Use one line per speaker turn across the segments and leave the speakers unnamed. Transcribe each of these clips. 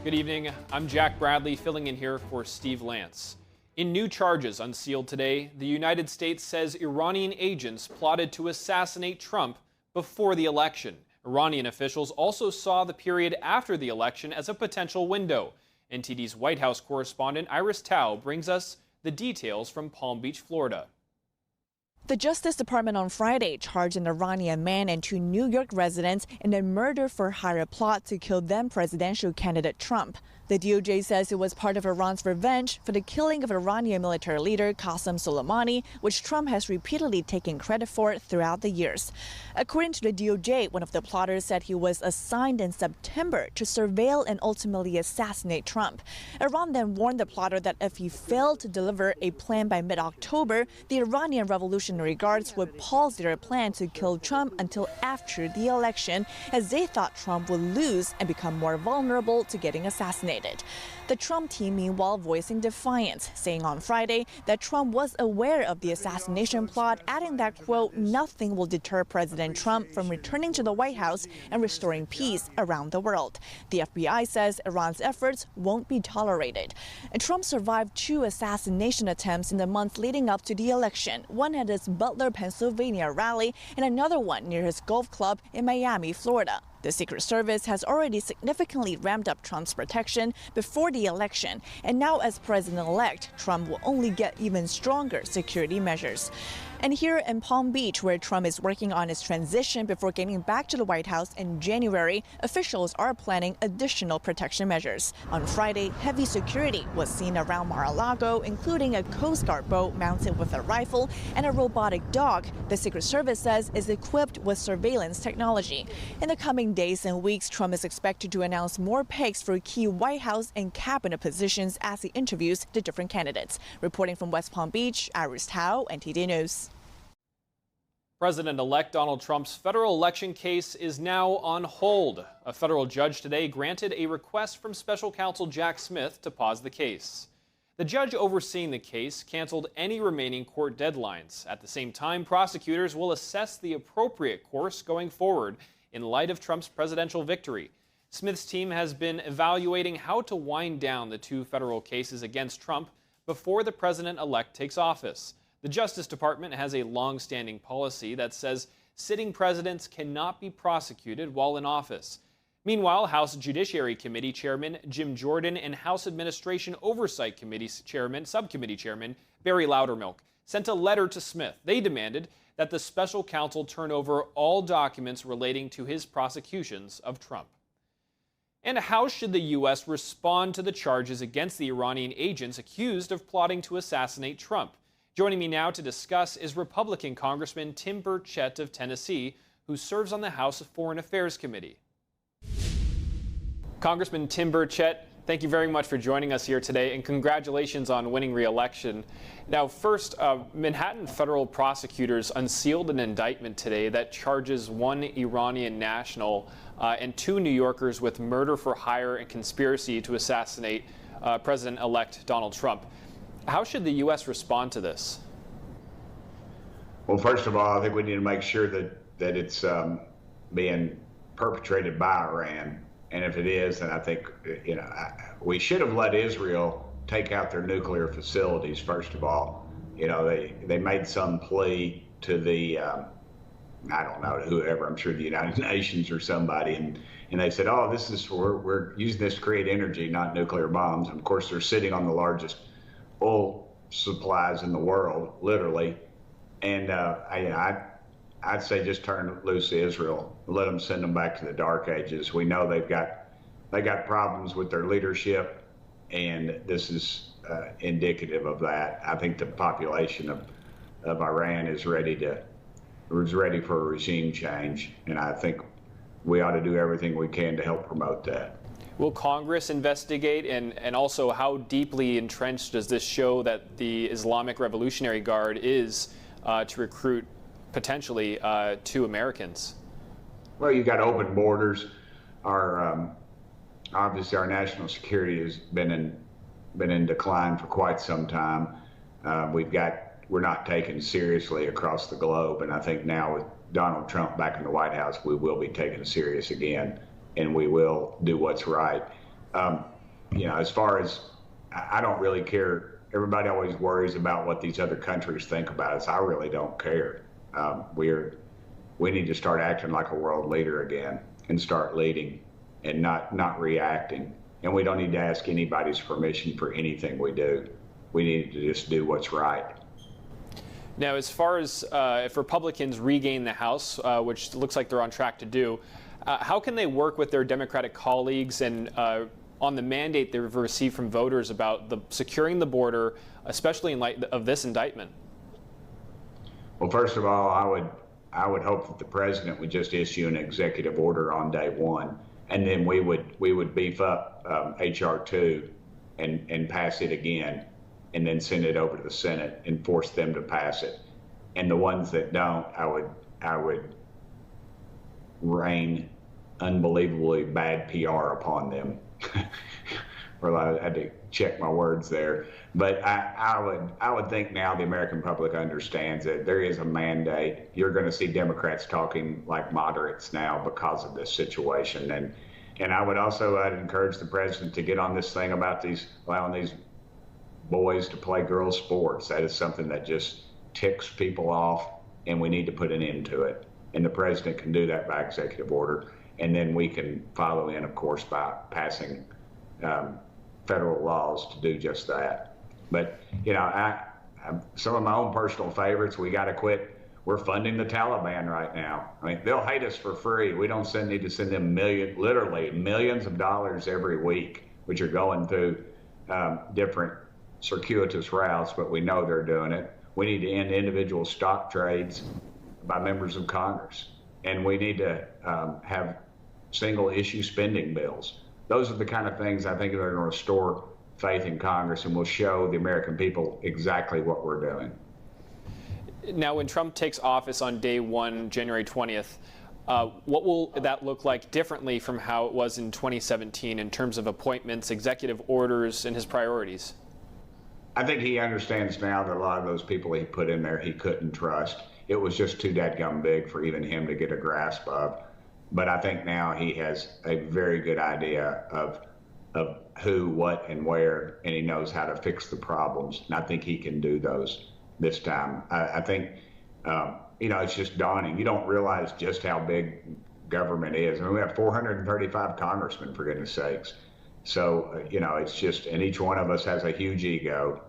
Good evening. I'm Jack Bradley, filling in here for Steve Lance. In new charges unsealed today, the United States says Iranian agents plotted to assassinate Trump before the election. Iranian officials also saw the period after the election as a potential window. NTD's White House correspondent Iris Tao brings us the details from Palm Beach, Florida.
The Justice Department on Friday charged an Iranian man and two New York residents in a murder-for-hire plot to kill then presidential candidate Trump. The DOJ says it was part of Iran's revenge for the killing of Iranian military leader Qasem Soleimani, which Trump has repeatedly taken credit for throughout the years. According to the DOJ, one of the plotters said he was assigned in September to surveil and ultimately assassinate Trump. Iran then warned the plotter that if he failed to deliver a plan by mid-October, the Iranian Revolutionary Guards would pause their plan to kill Trump until after the election, as they thought Trump would lose and become more vulnerable to getting assassinated. The Trump team, meanwhile, voicing defiance, saying on Friday that Trump was aware of the assassination plot, adding that, quote, nothing will deter President Trump from returning to the White House and restoring peace around the world. The FBI says Iran's efforts won't be tolerated. And Trump survived two assassination attempts in the months leading up to the election, one at his Butler, Pennsylvania rally and another one near his golf club in Miami, Florida. The Secret Service has already significantly ramped up Trump's protection before the election, and now as president-elect, Trump will only get even stronger security measures. And here in Palm Beach, where Trump is working on his transition before getting back to the White House in January, officials are planning additional protection measures. On Friday, heavy security was seen around Mar-a-Lago, including a Coast Guard boat mounted with a rifle and a robotic dog the Secret Service says is equipped with surveillance technology. In the coming days and weeks, Trump is expected to announce more picks for key White House and cabinet positions as he interviews the different candidates. Reporting from West Palm Beach, Iris Tao, NTD News.
President-elect Donald Trump's federal election case is now on hold. A federal judge today granted a request from special counsel Jack Smith to pause the case. The judge overseeing the case canceled any remaining court deadlines. At the same time, prosecutors will assess the appropriate course going forward in light of Trump's presidential victory. Smith's team has been evaluating how to wind down the two federal cases against Trump before the president-elect takes office. The Justice Department has a long-standing policy that says sitting presidents cannot be prosecuted while in office. Meanwhile, House Judiciary Committee Chairman Jim Jordan and House Administration Oversight Committee Subcommittee Chairman Barry Loudermilk sent a letter to Smith. They demanded that the special counsel turn over all documents relating to his prosecutions of Trump. And how should the U.S. respond to the charges against the Iranian agents accused of plotting to assassinate Trump? Joining me now to discuss is Republican Congressman Chett of Tennessee, who serves on the House Foreign Affairs Committee. Congressman Chett, thank you very much for joining us here today, and congratulations on winning re-election. Now, first, Manhattan federal prosecutors unsealed an indictment today that charges one Iranian national and two New Yorkers with murder for hire and conspiracy to assassinate President-elect Donald Trump. How should the U.S. respond to this?
Well, first of all, I think we need to make sure that it's being perpetrated by Iran. And if it is, then I think, we should have let Israel take out their nuclear facilities, first of all. They made some plea to the, I don't know, whoever, I'm sure the United Nations or somebody, and they said, oh, we're using this to create energy, not nuclear bombs. And of course, they're sitting on the largest oil supplies in the world, literally. And I'd say just turn loose Israel, let them send them back to the dark ages. We know they got problems with their leadership, and this is indicative of that. I think the population of Iran is ready for a regime change, and I think we ought to do everything we can to help promote that.
Will Congress investigate, and also how deeply entrenched does this show that the Islamic Revolutionary Guard is to recruit potentially to Americans?
Well, you've got open borders. Obviously our national security has been in decline for quite some time. We're not taken seriously across the globe, and I think now with Donald Trump back in the White House, we will be taken serious again, and we will do what's right. As far as, I don't really care. Everybody always worries about what these other countries think about us. I really don't care. We need to start acting like a world leader again and start leading and not reacting. And we don't need to ask anybody's permission for anything we do. We need to just do what's right.
Now, as far as if Republicans regain the House, which looks like they're on track to do, how can they work with their Democratic colleagues and on the mandate they've received from voters about securing the border, especially in light of this indictment?
Well, first of all, I would hope that the president would just issue an executive order on day one, and then we would beef up H.R. 2 and pass it again, and then send it over to the Senate and force them to pass it. And the ones that don't, I would rain unbelievably bad PR upon them. Well, I had to check my words there. But I would think now the American public understands that there is a mandate. You're going to see Democrats talking like moderates now because of this situation. And I would also encourage the president to get on this thing about allowing these boys to play girls' sports. That is something that just ticks people off, and we need to put an end to it. And the president can do that by executive order. And then we can follow in, of course, by passing federal laws to do just that. But, some of my own personal favorites, we got to quit. We're funding the Taliban right now. I mean, they'll hate us for free. We don't need to send them literally millions of dollars every week, which are going through different circuitous routes, but we know they're doing it. We need to end individual stock trades by members of Congress. And we need to have single issue spending bills. Those are the kind of things I think that are going to restore faith in Congress and will show the American people exactly what we're doing.
Now, when Trump takes office on day one, January 20th, what will that look like differently from how it was in 2017 in terms of appointments, executive orders, and his priorities?
I think he understands now that a lot of those people he put in there he couldn't trust. It was just too dadgum big for even him to get a grasp of. But I think now he has a very good idea of who, what, and where, and he knows how to fix the problems. And I think he can do those this time. I think, it's just dawning. You don't realize just how big government is. I mean, we have 435 congressmen, for goodness sakes. So, it's just, and each one of us has a huge ego,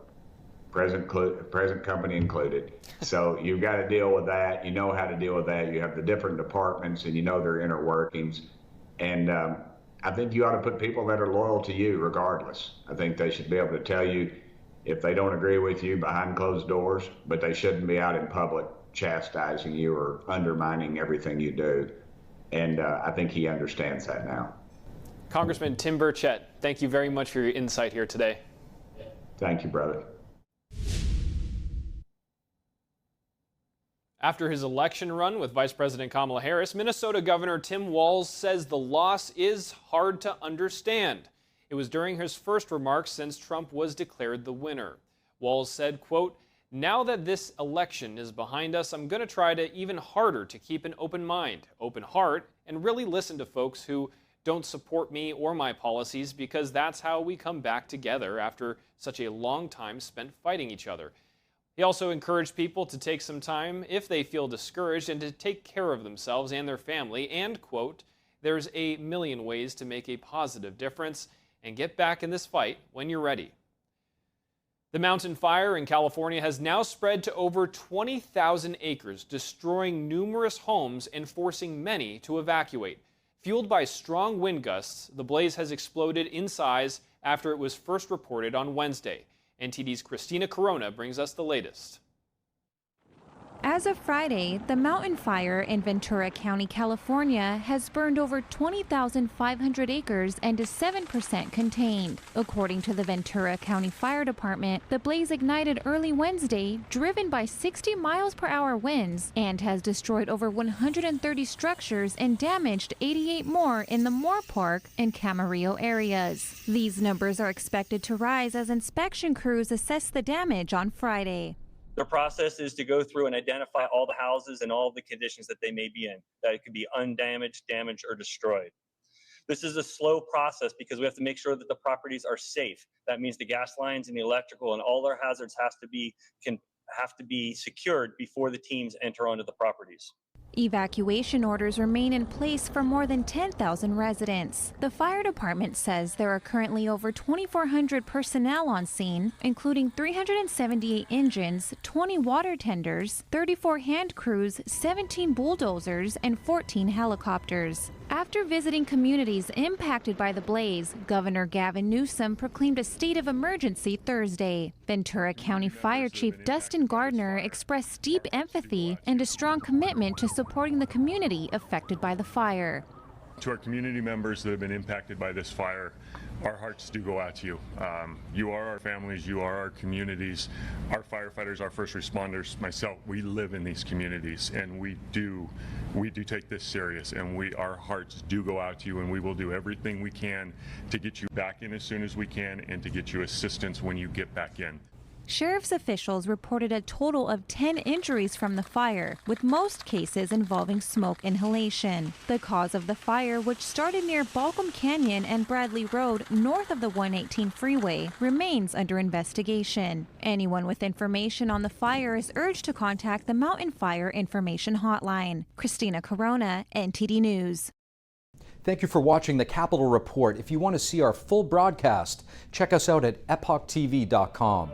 present company included. So you've got to deal with that. You know how to deal with that. You have the different departments and you know their inner workings. And I think you ought to put people that are loyal to you regardless. I think they should be able to tell you if they don't agree with you behind closed doors, but they shouldn't be out in public chastising you or undermining everything you do. And I think he understands that now.
Congressman Tim Chett, thank you very much for your insight here today.
Thank you, brother.
After his election run with Vice President Kamala Harris, Minnesota Governor Tim Walz says the loss is hard to understand. It was during his first remarks since Trump was declared the winner. Walz said, quote, "Now that this election is behind us, I'm going to try to even harder to keep an open mind, open heart, and really listen to folks who don't support me or my policies, because that's how we come back together after such a long time spent fighting each other." He also encouraged people to take some time if they feel discouraged and to take care of themselves and their family. And, quote, "There's a million ways to make a positive difference and get back in this fight when you're ready." The mountain fire in California has now spread to over 20,000 acres, destroying numerous homes and forcing many to evacuate. Fueled by strong wind gusts, the blaze has exploded in size after it was first reported on Wednesday. NTD's Christina Corona brings us the latest.
As of Friday, the mountain fire in Ventura County, California has burned over 20,500 acres and is 7% contained. According to the Ventura County Fire Department, the blaze ignited early Wednesday, driven by 60 miles per hour winds, and has destroyed over 130 structures and damaged 88 more in the Moore Park and Camarillo areas. These numbers are expected to rise as inspection crews assess the damage on Friday.
The process is to go through and identify all the houses and all the conditions that they may be in, that it could be undamaged, damaged, or destroyed. This is a slow process because we have to make sure that the properties are safe. That means the gas lines and the electrical and all our hazards have to be secured before the teams enter onto the properties.
Evacuation orders remain in place for more than 10,000 residents. The fire department says there are currently over 2,400 personnel on scene, including 378 engines, 20 water tenders, 34 hand crews, 17 bulldozers, and 14 helicopters. After visiting communities impacted by the blaze, Governor Gavin Newsom proclaimed a state of emergency Thursday. Ventura County Fire Chief Dustin Gardner expressed deep empathy and a strong commitment to supporting the community affected by the fire.
To our community members that have been impacted by this fire, our hearts do go out to you. You are our families, you are our communities, our firefighters, our first responders, myself, we live in these communities, and we do take this serious, and our hearts do go out to you, and we will do everything we can to get you back in as soon as we can and to get you assistance when you get back in.
Sheriff's officials reported a total of 10 injuries from the fire, with most cases involving smoke inhalation. The cause of the fire, which started near Balcom Canyon and Bradley Road north of the 118 freeway, remains under investigation. Anyone with information on the fire is urged to contact the Mountain Fire Information Hotline. Christina Corona, NTD News.
Thank you for watching the Capitol Report. If you want to see our full broadcast, check us out at epochtv.com.